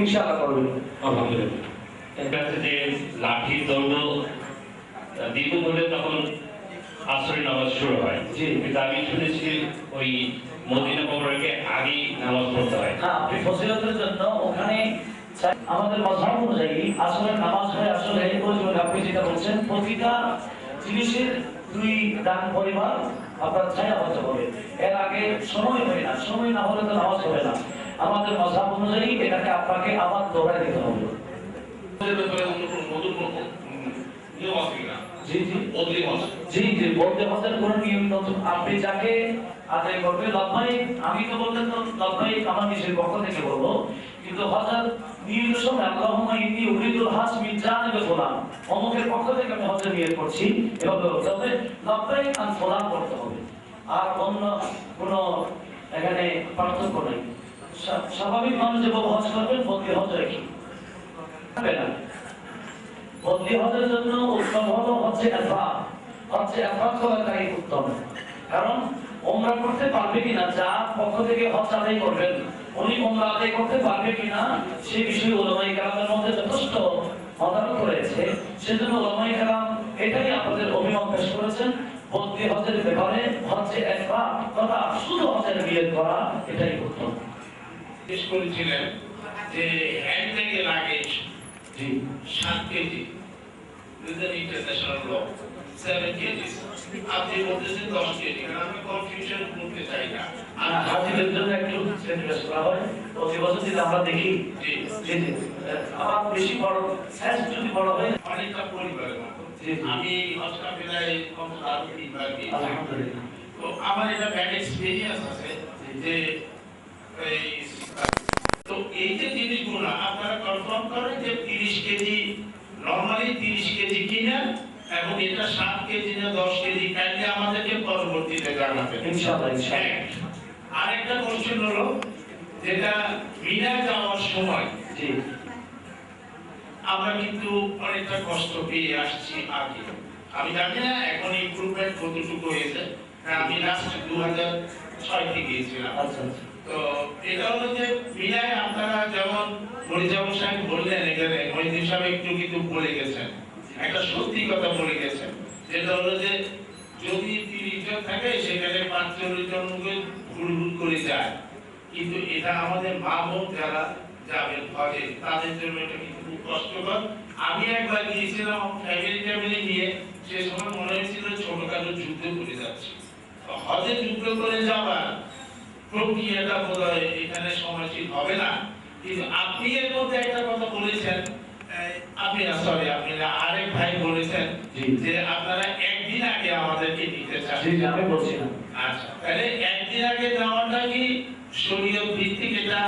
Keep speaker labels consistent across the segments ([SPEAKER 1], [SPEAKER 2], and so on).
[SPEAKER 1] ইনশাআল্লাহ করবেন।
[SPEAKER 2] আলহামদুলিল্লাহ। যে লাঠি দণ্ড দীর্ঘ হলে তখন আসরের নামাজ শুরু হয়, কিন্তু আমি শুনেছি ওই মদিনা মুবারকে আগেই নামাজ পড়তে হয়।
[SPEAKER 1] হ্যাঁ, আপনি ফজিলতের জন্য ওখানে আমাদের মাযহাব অনুযায়ী আসরের নামাজ হয় আসলে ওই যে আপনি যেটা বলছেন প্রতিটা জিনিসের 2 দান পরিমাণ আপনার ছায়া হতে হবে। এর আগে সময় হয় না, সময় না হলে তো নামাজ হবে না। আমাদের মাযহাব অনুযায়ী এটাকে আপনাকে আবার দৌড়ায় দিতে হবে। জি জি জি জি, বলতে হজের কোন নিয়ম নতুন আপনি যাকে আদায় করবে লব্বাইক, আমি তো বললেন তো লব্বাইক আমার নিজের পক্ষ থেকে বলবো, কিন্তু হজের নিয়ম সময় আল্লাহুম্মা ইন্নী উরিদুল হাজ মিন জানিবে ফুলান, অমুকের পক্ষ থেকে আমি হজের নিয়ত করছি, এভাবে বলতে হবে লব্বাইক আন ফুলান করতে হবে। আর অন্য কোনো এখানে পার্থক্য নেই। স্বাভাবিক মানুষ যেভাবে হজ করবেন বন্দি হজ রাখি হবে না। বন্দি হজের জন্য উত্তম হলো হচ্ছে ইফরাদ, হচ্ছে ইফরাদ করাটাই উত্তম। কারণ ওমরা করতে পারবে কিনা, যা পক্ষ থেকে হজ আদায় করবেন উনি ওমরা আদায় করতে পারবে কিনা সেই বিষয়ে উলামায়ে কেরামের মধ্যে যথেষ্ট মতামত রয়েছে। সেজন্য উলামায়ে কেরাম এটাই আপনাদের অভিমত পেশ করেছেন, বন্দি হজের ব্যাপারে হচ্ছে ইফরাদ তথা শুধু হজের নিয়ত করা এটাই উত্তম।
[SPEAKER 3] জিজ্ঞেস করেছিলেন যে হ্যান্ড ব্যাগে luggage 7 KG international law 7 KG, আপনি বলতেছেন 10 কেজি, কারণ আমি কনফিউশন করতে চাই না।
[SPEAKER 1] আর হাজিদের জন্য একটু সেন্টেন্স করা হয় প্রতি বছর যদি আমরা দেখি জি জি আমার বেশি বড় সাইজ যদি বড় হয়
[SPEAKER 3] অনেকটা পরিবারের মতো। আমি হজটা প্রায় কত আর 3 বার গিয়েছি
[SPEAKER 1] আলহামদুলিল্লাহ।
[SPEAKER 3] তো আমার এটা ব্যাড এক্সপেরিয়েন্স আছে যে তো এই যে জিনিসগুলো আপনারা কনফার্ম করেন যে 30 কেজি নরমালি 30 কেজি কিনা এবং এটা 7 কেজি না 10 কেজি কাইন্ডলি আমাদেরকে পরবর্তীতে জানাবেন
[SPEAKER 1] ইনশাআল্লাহ ইনশাআল্লাহ।
[SPEAKER 3] আরেকটা কোশ্চেন হলো যেটা মিনা যাওয়ার সময়
[SPEAKER 1] জি
[SPEAKER 3] আমরা কিন্তু অনেকটা কষ্ট পেয়ে আসছি আগে, আমি জানি না এখন ইমপ্রুভমেন্ট কতটুকু হয়েছে। আমি লাস্ট 2006 থেকে গিয়েছিলাম।
[SPEAKER 1] আচ্ছা
[SPEAKER 3] তো এটা হলো যে মিনায় আপনারা যেমন মরিজাম সাহেব বললেন, এখানে মহিউদ্দিন সাহেব একটু কিন্তু বলে গেছেন, একটা সত্যি কথা বলে গেছেন, যেটা হলো যে যদি 30 জন থাকে সেখানে 45 জন হুড়হুড় করে যায়, কিন্তু এটা আমাদের মা বোন যারা যাবেন হজে তাদের জন্য এটা কিন্তু খুব কষ্টকর। আমি একবার গিয়েছিলাম ফ্যামিলি নিয়ে, সে সময় মনে হয়েছিল ছোটখাটো যুদ্ধ করে যাচ্ছি। হজে যুদ্ধ করে যাওয়ার প্রক্রিয়াটা বোধহয় এখানে সমাজীব হবে না। কিন্তু আপনি এর মধ্যে একটা কথা বলেছেন, আপনি আরেক ভাই বলেছেন যে আপনারা একদিন আগে আমাদেরকে দিতে চান।
[SPEAKER 1] আমি বলছিলাম
[SPEAKER 3] আচ্ছা, তাহলে একদিন আগে যাওয়াটা কি শরীয়ত ভিত্তিক, এটা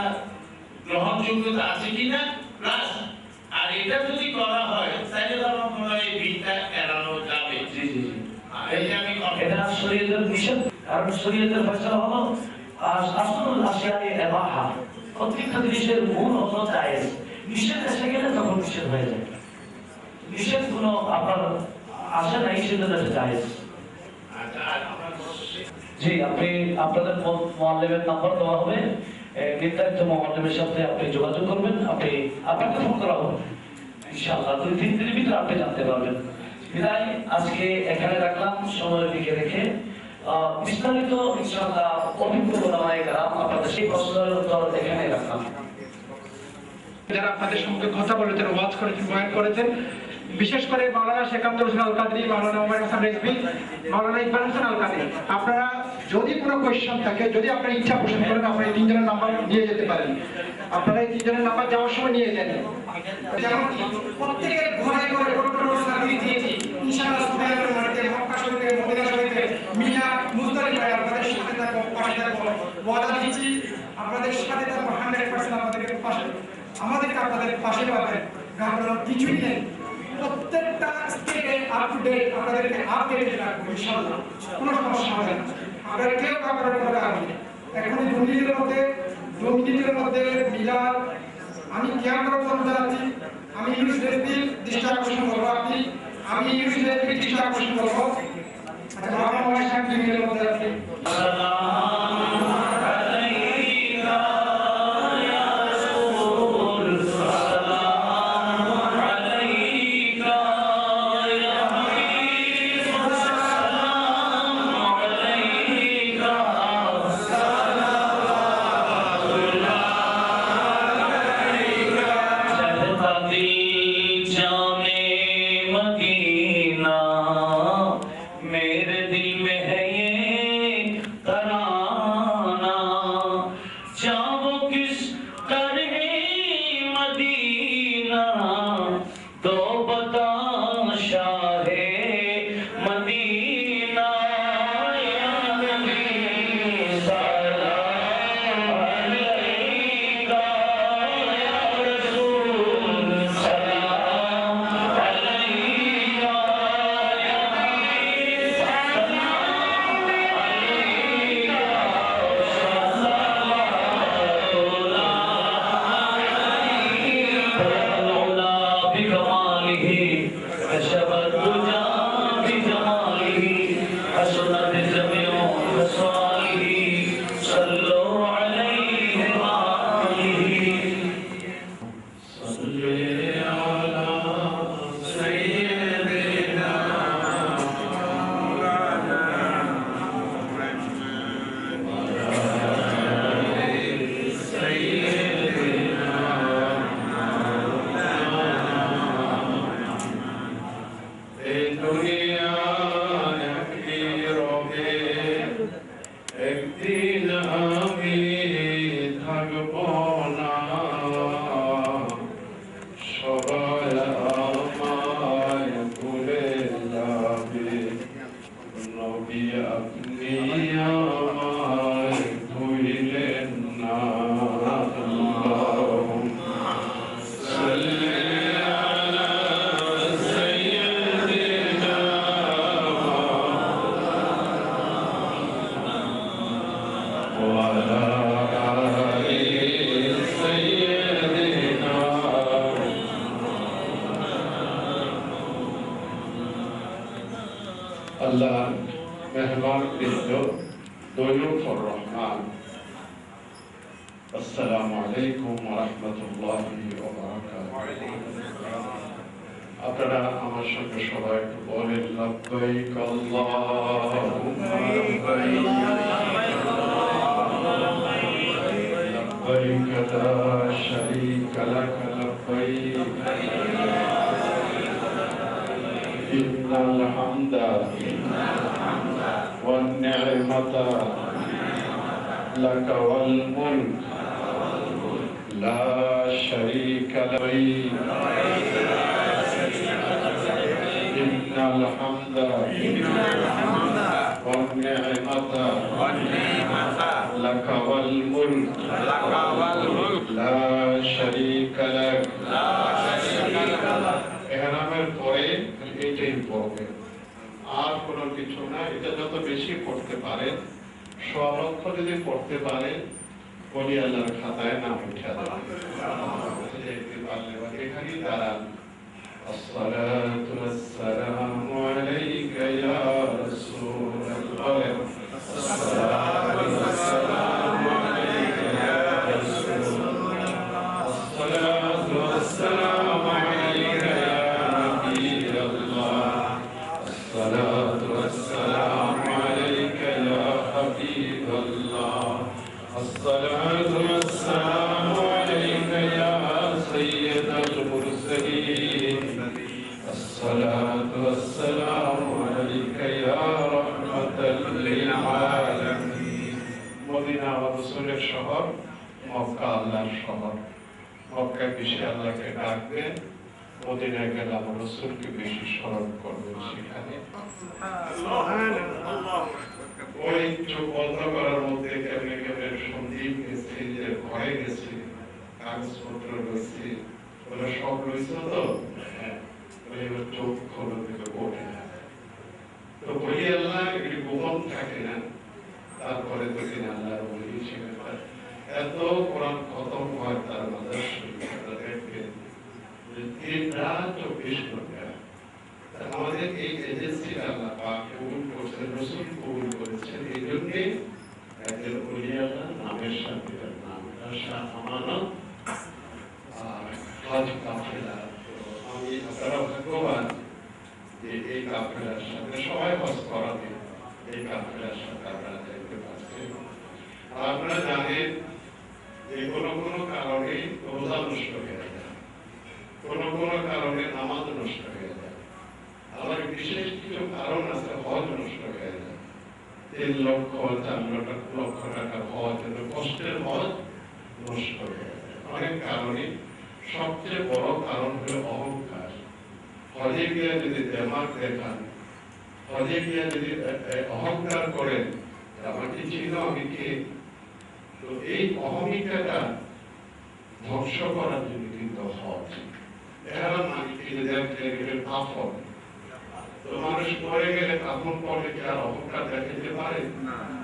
[SPEAKER 3] গ্রহণযোগ্যতা আছে কিনা, প্লাস আর এটা যদি করা হয় তাহলে আমার মনে হয় এই ভিড়টা এড়ানো যাবে।
[SPEAKER 1] জি জি জি, এটা শরীয়তের নিষেধ, কারণ শরীয়তের ফয়সালা হলো আসলুল আশিয়ায়ে ইবাহা, প্রত্যেকটা জিনিসের মূল হলো জায়েজ, নিষেধ এসে গেলে তখন নিষেধ হয়ে যায়। নিষেধ কোনো আপনার আসে নাই সেজন্য এটা জায়েজ। জি, আপনি আপনাদের মুআল্লিমের নাম্বার দেওয়া হবে, নির্ধারিত মুআল্লিমের সাথে আপনি যোগাযোগ করবেন, আপনাকে ফোন করা হবে ইনশাআল্লাহ 2-3 দিনের ভিতরে আপনি জানতে পারবেন। বিদায় আজকে এখানে রাখলাম সময়ের দিকে রেখে, বিস্তারিত ইনশাআল্লাহ অভিজ্ঞ ওলামায়ে কেরাম আপনাদের সেই প্রশ্নের উত্তর এখানে রাখলাম।
[SPEAKER 4] যারা আপনাদের সঙ্গে কথা বলেছেন, ওয়াজ করেছেন, বয়ান করেছেন, বিশেষ করে মাওলানা শেখ আব্দুল হোসেন আল কাদরি, মাওলানা ওমর হাসান রিজভী, মাওলানা ইকবাল হোসেন আল কাদরি, আপনারা যদি কোনো কোয়েশ্চন থাকে, যদি আপনারা ইচ্ছা পোষণ করেন, আপনারা এই 3 জনের নাম্বার নিয়ে যেতে পারেন। আপনারা এই 3 জনের নাম্বার যাওয়ার সময় নিয়ে যান। যেমন প্রত্যেকের ঘরে ঘরে সার্ভিস দিয়েছি ইনশাআল্লাহ। সুবহানাল্লাহ, মধ্যে মক্কা শরীফে, মদিনা শরীফে, মিনা, মুজদালিফা আপনাদের সাথে থাকবো, পাশে থাকবো, ওয়াদা দিচ্ছি আপনাদের সাথে থাকবো 100% আমাদেরকে আপনাদের পাশে পাবেন। আপনারা কিছুই নেই, প্রত্যেকটা স্টেপে আপ টু ডেট আপনাদেরকে আপডেট রাখবো ইনশাআল্লাহ, কোনো সমস্যা হবে না। আপনারা কেউ আপনারা কথা হবে এখন 2 মিনিটের মধ্যে মিলাদ আমি কেমন করে জানাচ্ছি, আমি ইউনিট দৃষ্টি আকর্ষণ করবো, আমি ইউনিট দৃষ্টি আকর্ষণ করবো। আচ্ছা, আমার মনে হয় 2 মিনিটের মধ্যে আপনি
[SPEAKER 5] আল্লাহ মেহমান বৃন্দ দৈয়ুফুর রহমান, আসসালামু আলাইকুম ওয়া রাহমাতুল্লাহি ওয়া বারাকাতুহু। আপনারা আমার সঙ্গে সবাই একটু বলেন লাব্বাইক আল্লাহুম্মা লাব্বাইক, লাব্বাইক লা শারীকা লাক লাব্বাইক, ইন্নাল হামদা ওয়ান নি'মাতা লাকা ওয়াল মুলক লা শারীকা লাক, ইন্নাল হামদা ওয়ান নি'মাতা লাকা ওয়াল মুলক লা শারীকা লাক। ইহরামের পরে এইটাই পড়বে, আর কোনো কিছু না। এটা যত বেশি পড়তে পারেন, স্বরক্ষ যদি পড়তে পারেন, বলি আল্লাহর খাতায় নাম উঠে দেবেন। এখানেই দাঁড়ান। আসসালাতু ওয়াসসালামু আলাইকা ইয়া রাসূলুল্লাহ, আসসালাতু ওয়াসসালামু আলাইকা ইয়া রাসূলুল্লাহ, আসসালাতু ওয়াসসালামু আলাইকা ইয়া নাবিয়াল্লাহ, আসসালাতু ওয়াসসালামু আলাইকা ইয়া হাবিবাল্লাহ, আসসালাতু ওয়াসসালামু আলাইকা ইয়া সাইয়্যিদাল মুরসালিন, আসসালাতু ওয়াসসালামু আলাইকা ইয়া রাহমাতাল লিল আলামিন। মদিনা রাসূলের শহর, মক্কা আল্লাহর শহর। মক্কায় বেশি আল্লাহকে ডাকবেন, মদিনায় গেলে আমার রাসূলকে বেশি স্মরণ করবেন। সেখানে ওই চোখ বন্ধ করার মধ্যে কেমনে কেমনে সন্দীপ গেছে, যে ঘরে গেছে, কাগজপত্র রয়েছে, ওরা সব রয়েছে তো, এবার চোখ খোলো থেকে ওঠে না। তো বলি আল্লাহ এগুলি গোপন থাকে না, তারপরে তো কিনা আল্লাহর বলি সেখানে এত কোরআন খতম হয় তার মাদার শরীফটা দেখবেন যে 3 রাত 24 ঘন্টা। আমাদের এই এজেন্সি আল্লাহ পাক কবুল করেছেন, রাসূল কবুল করেছেন। এই জন্যে একজন ওলি আল্লাহ নামের সাথে তার নাম শাহ আমানত আর হজ কাফেলা। আমি আপনারা ভাগ্যবান যে এই কাফেলার সাথে সবাই হজ করাবে, এই কাফেলার সাথে আপনারা যাইতে পারছেন। আপনারা জানেন যে কোনো কোনো কারণে রোজা নষ্ট হয়ে যায়, কোনো কোনো কারণে নামাজ নষ্ট হয়ে যায়, আবার বিশেষ কিছু কারণ আছে হজ নষ্ট হয়ে যায়। 3 লক্ষ 4 লক্ষ টাকার হজ, কষ্টের হজ নষ্ট হয়ে যায় অনেক কারণে। সবচেয়ে বড় কারণ হলো অহংকার। হজে গিয়ে যদি দেমাগ দেখান, হজে গিয়ে যদি অহংকার করেন আমাকে চিনো আমি কে, তো এই অহমিকাটা ধ্বংস করার জন্য কিন্তু হজ। এরা মালিককে যদি একজন কাফন, তো মানুষ মরে গেলে কাফন পরে কি আর অহংকার দেখাতে পারে?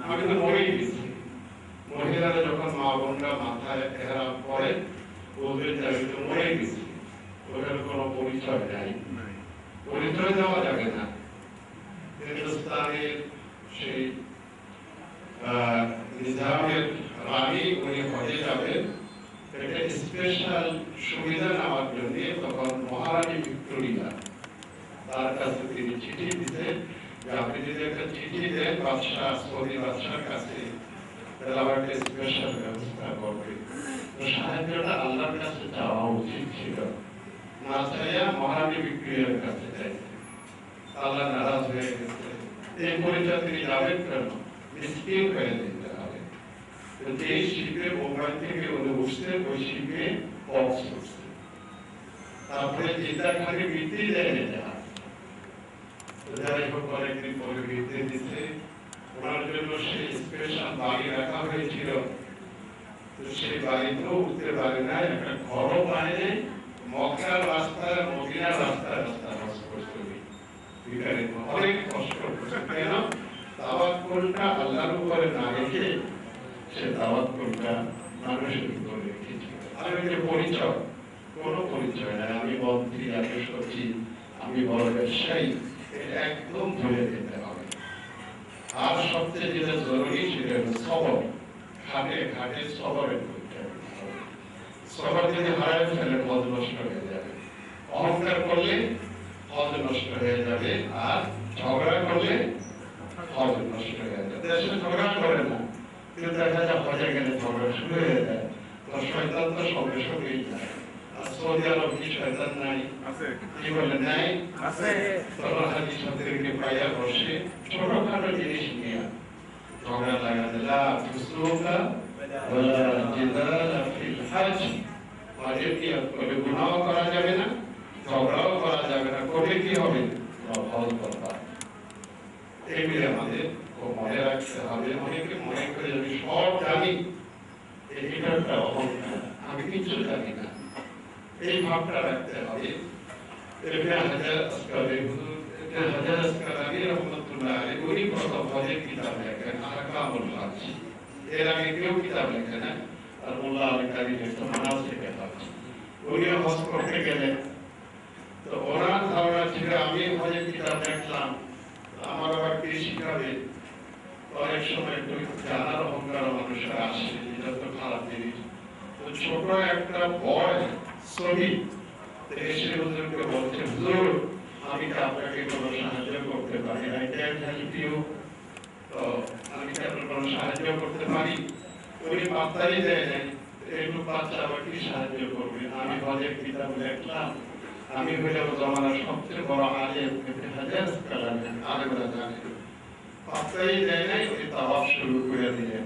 [SPEAKER 5] আমি তো মরেই গেছি। মহিলারা যখন মা বোনরা মাথায় এহরাম পরে বলবেন যে আমি তো মরে গেছি, ওটার কোনো পরিচয় নাই, পরিচয় দেওয়া যাবে না। হিন্দুস্তানের সেই নিজামের রানী উনি হজে যাবেন, এটা স্পেশাল সুবিধা নেওয়ার জন্য তখন মহারানী ভিক্টোরিয়া তার কাছে তিনি চিঠি দিতেন যে আপনি যদি একটা চিঠি দেন বাদশাহ, সৌদি বাদশার কাছে, তাহলে আমার একটা স্পেশাল ব্যবস্থা করবে। তো সাহায্যটা আল্লাহর কাছে চাওয়া উচিত ছিল, না চাইয়া মহারানী ভিক্টোরিয়ার কাছে চাইছে। আল্লাহ নারাজ হয়ে গেছে। এই পরিচয় তিনি যাবেন কেন? মিসকিন হয়ে যেতে হবে। যে শিপে মোবাইল থেকে উনি উঠছেন, ওই শিপে বক্স উঠছে, তারপরে চিন্তাখানি বৃত্তি দেয় যেতে হবে। যাই হোক অনেকদিন পরে বৃত্তি দিচ্ছে, ওনার জন্য সেই স্পেশাল বাড়ি রাখা হয়েছিল। সেই বাড়িতেও উঠতে পারে না, একটা ঘরও পায়নি। মক্কার রাস্তায়, মদিনার রাস্তায় রাস্তায় বাস করতে হবে, অনেক কষ্ট করছে। কেন? তাওয়াক্কুলটা আল্লাহর উপরে না রেখে সে তাওয়াক্কুলটা মানুষের উপরে রেখেছে। আর যে পরিচয়, কোনো পরিচয় নাই। আমি মন্ত্রী, আমি সচিব, আমি বড় ব্যবসায়ী, এটা একদম ভুলে যেতে হবে। আর সবচেয়ে যেটা জরুরি সেটা হলো সবর। ঘাটে ঘাটে সবরের পরীক্ষা করতে হবে। সবর যদি হারায় ফেলে হজ নষ্ট হয়ে যাবে। অহংকার করলে হজ নষ্ট হয়ে যাবে, আর ঝগড়া করলে হজ নষ্ট হয়ে যাবে। দেশে ঝগড়া করে না, কিন্তু দেখা যায় হজে গেলে ঝগড়া শুরু হয়ে যায়। তো শয়তান তো সঙ্গে সঙ্গেই যায়। আর সৌদি আরব কি শয়তান নাই? কি বলে নাই? তখন হাজি সাহেবদেরকে পাইয়া বসে ছোটখাটো জিনিস নিয়ে ঝগড়া লাগাতে লা ফুসুকা ওয়ালা জিদালা ফিল হজ। হজে কি করে গুনাহ করা যাবে না, ঝগড়াও করা যাবে না, করে কি হবে? হজ করবা। এগুলি আমাদের খুব মনে রাখতে হবে। অনেকে মনে করে আমি সব জানি, এটা একটা অহংকার, আমি কিছু জানি না, এই ভাবটা রাখতে হবে। ইবনে হাজার আসকালানি রাহমাতুল্লাহ আলাইহি উনি প্রথম হজের কিতাব লেখেন আহকামুল হজ। এর আগে কেউ কিতাব লেখে না, আর মোল্লা আলী কারী লেখেন মানাসিকে হজ। উনি হজ করতে গেলেন, তো ওনার ধারণা ছিল আমি হজের কিতাব লিখলাম, আমার আবার কে শিখাবে? অনেক সময় একটু জানার অহংকার মানুষের আসে, এটা তো খারাপ জিনিস। তো ছোট একটা বয় ছবি এসে হুজুরকে বলছে, হুজুর আমি কি আপনাকে কোনো সাহায্য করতে পারি? I can help you. তো আমি কি আপনার কোনো সাহায্য করতে পারি? উনি পাত্তাই দেয় নাই, একটু বাচ্চা আবার কি সাহায্য করবে? আমি হজের কিতাব লিখলাম, আমি হইলাম জমানার সবচেয়ে বড় আলেম, ইবনে হাজার আসকালানি, আলেমরা জানে। পাত্তাই দেয় নাই, উনি তাওয়াফ শুরু করে দিলেন।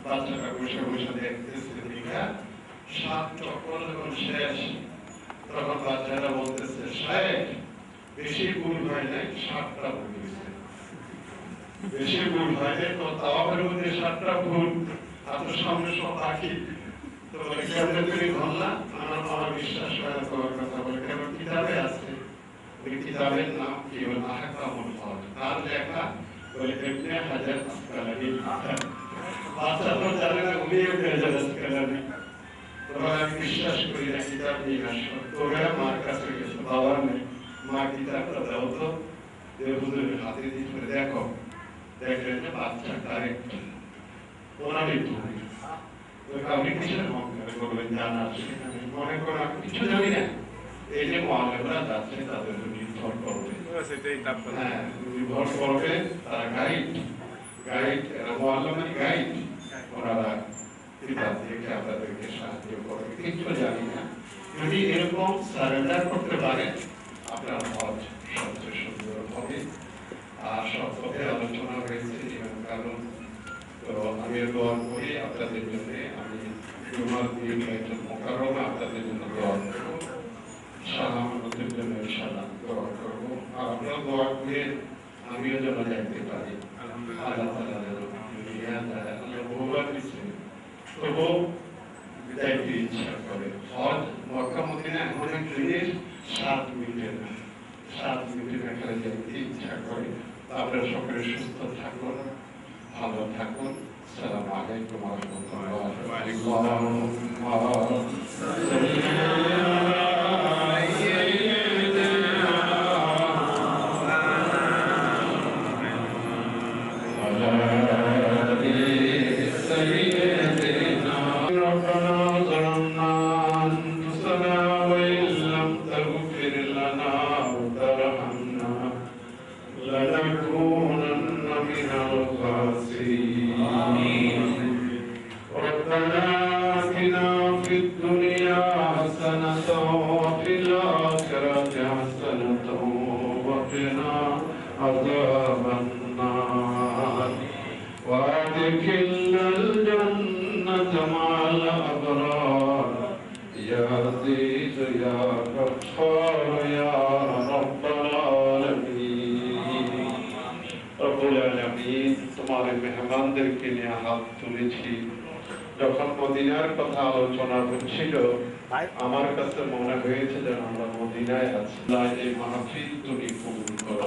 [SPEAKER 5] বাচ্চাটা বসে বসে দেখতেছে, দেখা 7 চক্কর যখন শেষ, তখন বাচ্চারা বলতেছে, সাহেব বেশি ভুল হয় নাই, 7টা ভুল হয়েছে। বেশি ভুল হয় নাই, তো তাওয়াফের মধ্যে 7টা ভুল, আপনার সামনে সব বাকি। তো বলে কেমনে তুমি ধরলা? আমার বিশ্বাস হয় না তোমার কথা। বলে কেন? কিতাবে আছে। ওই কিতাবের নাম কি? বলে আহকামুল হজ। তার লেখা বলে ইবনে হাজার আসকালানি। বাচ্চা তো জানে না উনি ইবনে হাজার আসকালানি। তোমরা আমি বিশ্বাস করি না, কিতাব নিয়ে আসো। তোমরা মার কাছে গেছো, বাবার নেই, মা কিতাবটা দাও তো। হুজুরের হাতে দিয়ে দেখো, দেখলেন যে বাচ্চা কারেক্ট, ওনারই ভুল। আপনি কিসের অহংকার করবেন? জানার সেখানে মনে করেন আমি কিছু জানি না, এই যে মুআল্লিমরা যাচ্ছে তাদের নির্ভর করবে, হ্যাঁ নির্ভর করবে, তারা গাইড এরা মুআল্লিম মানে গাইড, ওনারা কিতাব দেখে আপনাদেরকে সাহায্য করবে। কিছু জানি না, যদি এরকম সারেন্ডার করতে পারে আপনার হজ সবচেয়ে সুন্দর হবে। আর সব পথে আলোচনা হয়েছে নিয়ম কানুন। তো আমি দোয়া করি আপনাদের জন্য, আমি জুমার দিন একজন মুকাররম আপনাদের জন্য দোয়া করবো, আমাদের জন্য ইনশাআল্লাহ দোয়া করবো। আর আপনারা দোয়া করে আমিও যেন যাইতে পারি। আল্লাহ তাআলা যেন আল্লাহ বহুবার দিচ্ছে, তবু যাইতে ইচ্ছা করে। হজ মক্কা মদিনা এমন এক জিনিস, 7 মিনিটের না, 7 মিনিটের এখানে যাইতে ইচ্ছা করে। আপনারা সকলে সুস্থ থাকুন, ভালো থাকুন। আসসালামু আলাইকুম ওয়া রাহমাতুল্লাহি ওয়া عذاب النار وادخلنا الجنة مع الأبرار يا عزيز يا غفار يا رب العالمين رب العالمين তোমার মেহমানদেরকে নিয়ে হাত তুলেছি। যখন মদিনার কথা আলোচনা হচ্ছিল আমার কাছে মনে হয়েছে যেন আমরা মদিনায় আছি। আল্লাহ এই মাহফিল তুমি কবুল করো।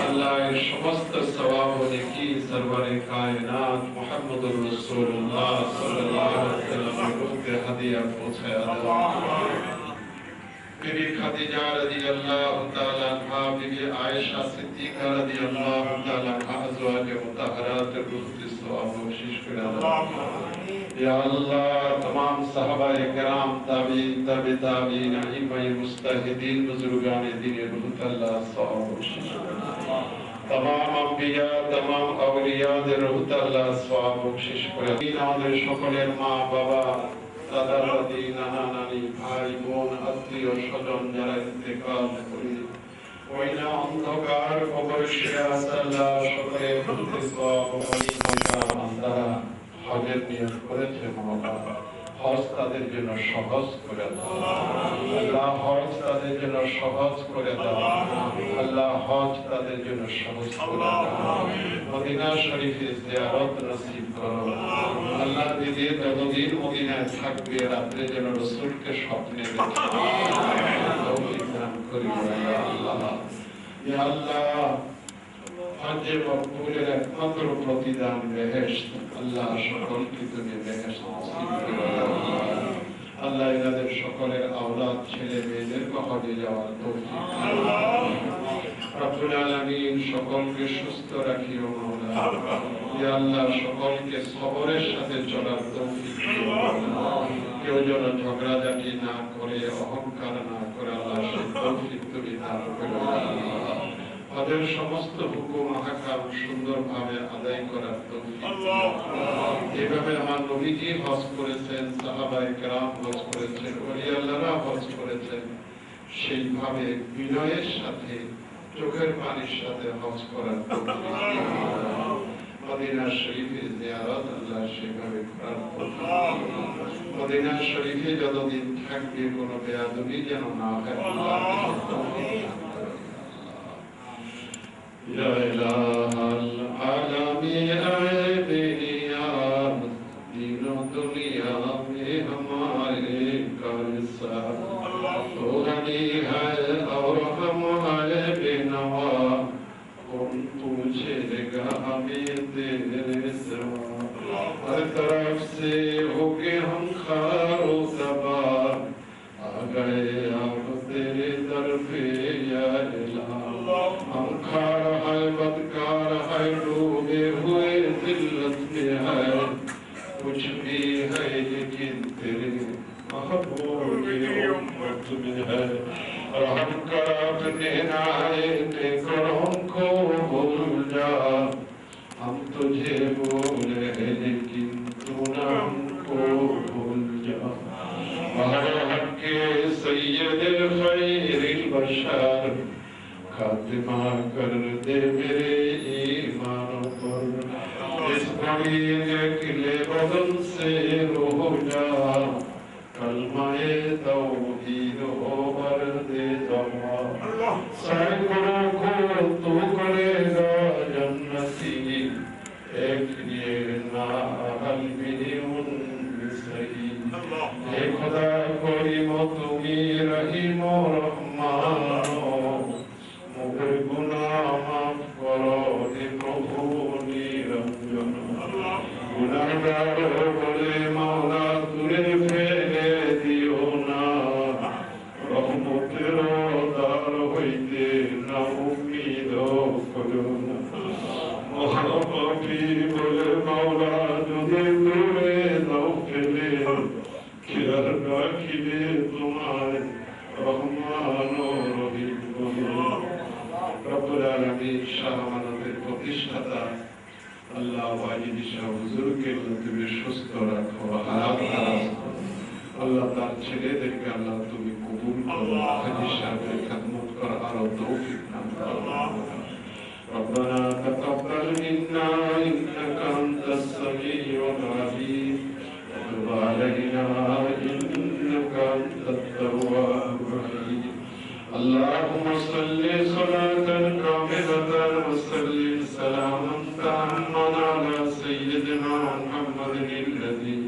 [SPEAKER 5] আল্লাহ এর সমস্ত সওয়াব ও নেকি সরওয়ারে কায়নাত মুহাম্মদুর রাসূলুল্লাহ সাল্লাল্লাহু আলাইহি ওয়াসাল্লামের রূহে হাদিয়া পৌঁছায়া দাও। बीबी खदीजा रज़ियल्लाहु ताला अन्हा, बीबी आयशा सिद्दीका रज़ियल्लाहु ताला अन्हा, अज़वाज मुतहहरात रुह सवाब बख्शिश करे दाओ। या अल्लाह तमाम सहाबाए किराम, ताबीन, तबे ताबीन, इमाम मुस्ताहिदीन, बुजुर्गान दीन रुह अल्लाह सवाब बख्शिश करे। तमाम अंबिया, तमाम औलिया दे रुह अल्लाह सवाब बख्शिश करे। আমাদের সকলের মা বাবা, দাদা দাদি, নানা নানি, ভাই বোন, আত্মীয় স্বজন যারা ইন্তেকাল করে ওই না অন্ধকার কবরে শুয়ে আছে, আল্লাহ সকলের প্রতি সওয়াব ও গনিমত বান্দারা হজের নিয়ত করেছে, মাওলা হজ তাদের জন্য সহজ করে দাও আল্লাহ, হজ তাদের জন্য সহজ করে দাও আল্লাহ, হজ তাদের জন্য সহজ করে দাও। মদিনা শরীফে জিয়ারত নসিব করো আল্লাহ। দিদি যতদিন মদিনায় থাকবে রাত্রে যেন রাসূলকে স্বপ্নে দেখে তৌফিক দান করি আল্লাহ। ইয়া আল্লাহ হজে মকবুলের একমাত্র প্রতিদান বেহেশত, আল্লাহ সকলকে তুমি বেহেশত নসিব করো আল্লাহ। এনাদের সকলের আওলাদ ছেলে মেয়েদেরকে হজে যাওয়ার তৌফিক রব্বুল আলামিন সকলকে সুস্থ রাখিও মাওলা। ইয়া আল্লাহ সকলকে সবরের সাথে চলার তৌফিক দিও মাওলা। কেউ যেন ঝগড়াঝাটি না করে, অহংকার না করে, আল্লাহ সেই তৌফিক তুমি দান করো আল্লাহ। হজের সমস্ত হুকুম আহকাম সুন্দরভাবে আদায় করার তৌফিক দিও। যেভাবে আমার নবীজি হজ করেছেন, সাহাবায়ে কেরাম হজ করেছেন, ওলি আল্লাহরা হজ করেছেন, সেইভাবে বিনয়ের সাথে চোখের পানির সাথে হজ করার তৌফিক দিও। মদিনা শরীফে জিয়ারত আল্লাহ সেভাবে করার তৌফিক দিও। মদিনা শরীফে যতদিন থাকবে কোনো বেয়াদবি যেন না হয় আল্লাহ সেই তৌফিক দান করো। या इलाहल आलमीन आए बेनियाज, दीनों दुनिया में हमारे कारसा तो गनी है और हमारे बेनवा, कौन पूछेगा हमें तेरे सिवा। हर तरफ से होके हम खारो तबाह, आ गए अब तेरे दर पे या इलाह। हम खार है, बदकार है, डूबे हुए दिल्लत में है, कुछ भी है लेकिन तेरे महबूब की उम्मत में है। रहम कर अपने नायते करम को भूल जा, हम तुझे बोले हैं लेकिन तू ना हमको भूल जा। महर हक के सैयद खैरिल बशर, खातिमा कर दे मेरे ईमान पर। इस बड़ी किले बदन से रोह जा, कलमाए तौहीद हो भर दे जवा। सैकड़ों को तू करेगा जन्नती, एक ये नाहल भी उनमें सही। हे खुदा करीम तुमी रहीम रहमानो, मुझे गुनाह माफ करो हे प्रभु निरंजन। गुनाहगार बोले मौला तुरे फेले दियो ना, रहमतेर दार হইতে না উম্মিদ করো না। মহাপাপী বলে মৌলা যদি দূরে দাও ফেলে, কে আর রাখিবে তোমায় রহমান ও রহিম বলে। রব্বুল আলামিন শাহ আমানতের প্রতিষ্ঠাতা আল্লাহ ওয়াহিদ শাহ হুজুরকে তুমি সুস্থ রাখো, হায়াত দারাজ করো আল্লাহ। তার ছেলেদেরকে আল্লাহ তুমি কবুল করো, হাজী সাহেবের খিদমত করার আরো তৌফিক দান করো। ربنا تقبل منا إنك أنت السميع العليم، وتب علينا إنك أنت التواب الرحيم. اللهم صل صلاة كاملة وسلم سلاما تاما على سيدنا محمد الذي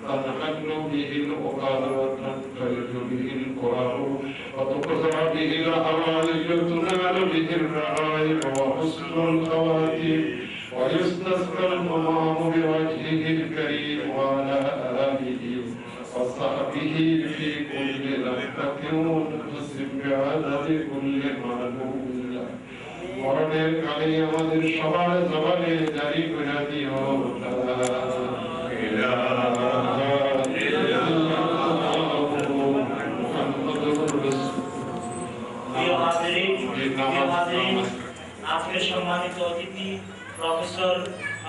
[SPEAKER 5] تنحل به العقد وتنفرج به الكرب وتقضى به الحوائج وتنال به الرعائب وحسن الخواتيم ويستسقى المنام بوجهه الكريم وعلى آله وصحبه في كل لحظة ونفس بعدد كل معلوم মরণের কালে আমাদের সবার জবানে জারি করে দিও লা ইলাহা ইল্লাল্লাহু মুহাম্মাদুর রাসূলুল্লাহ।
[SPEAKER 6] প্রিয় হাজিরিন, আজকের সম্মানিত অতিথি প্রফেসর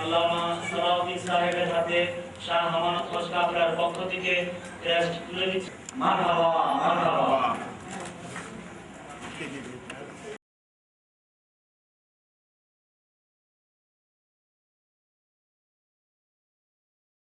[SPEAKER 6] আল্লামা সালাউদ্দিন সাহেবের হাতে শাহ আমানত খোঁজ কাফলার পক্ষ থেকে ক্রেস্ট তুলে দিচ্ছে। মারহাবা মারহাবা।